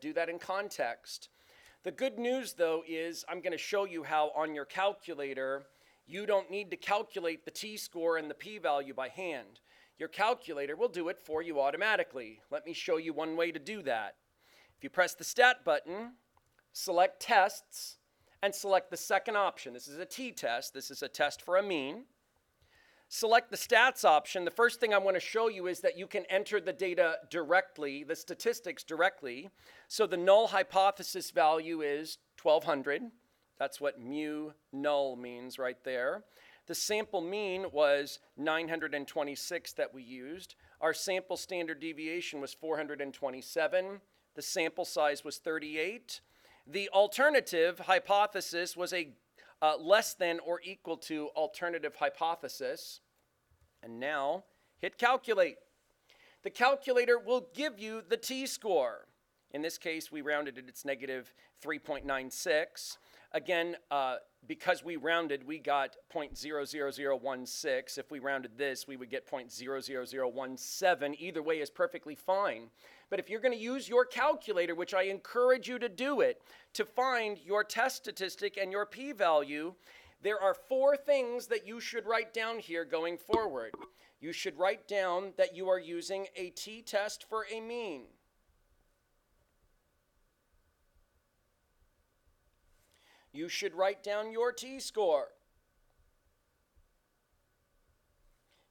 Do that in context. The good news, though, is I'm going to show you how on your calculator, you don't need to calculate the t-score and the p-value by hand. Your calculator will do it for you automatically. Let me show you one way to do that. If you press the Stat button, select Tests, and select the second option. This is a t-test. This is a test for a mean. Select the Stats option. The first thing I want to show you is that you can enter the data directly, the statistics directly. So the null hypothesis value is 1200. That's what mu null means right there. The sample mean was 926 that we used. Our sample standard deviation was 427. The sample size was 38. The alternative hypothesis was a less than or equal to alternative hypothesis. And now hit calculate. The calculator will give you the t-score. In this case, we rounded it, it's negative 3.96. Again, because we rounded, we got 0.00016. If we rounded this, we would get 0.00017. Either way is perfectly fine. But if you're going to use your calculator, which I encourage you to do it, to find your test statistic and your p-value, there are 4 things that you should write down here going forward. You should write down that you are using a t-test for a mean. You should write down your t-score.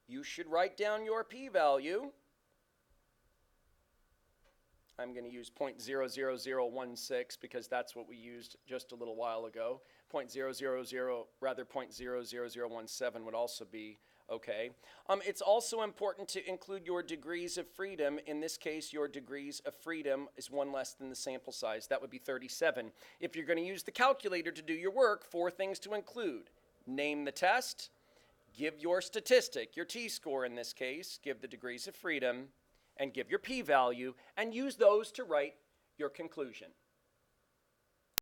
You should write down your p-value. I'm going to use 0.00016 because that's what we used just a little while ago. 0.00017 would also be okay. It's also important to include your degrees of freedom. In this case, your degrees of freedom is 1 less than the sample size. That would be 37. If you're going to use the calculator to do your work, 4 things to include. Name the test, give your statistic, your t-score in this case, give the degrees of freedom, and give your p-value, and use those to write your conclusion.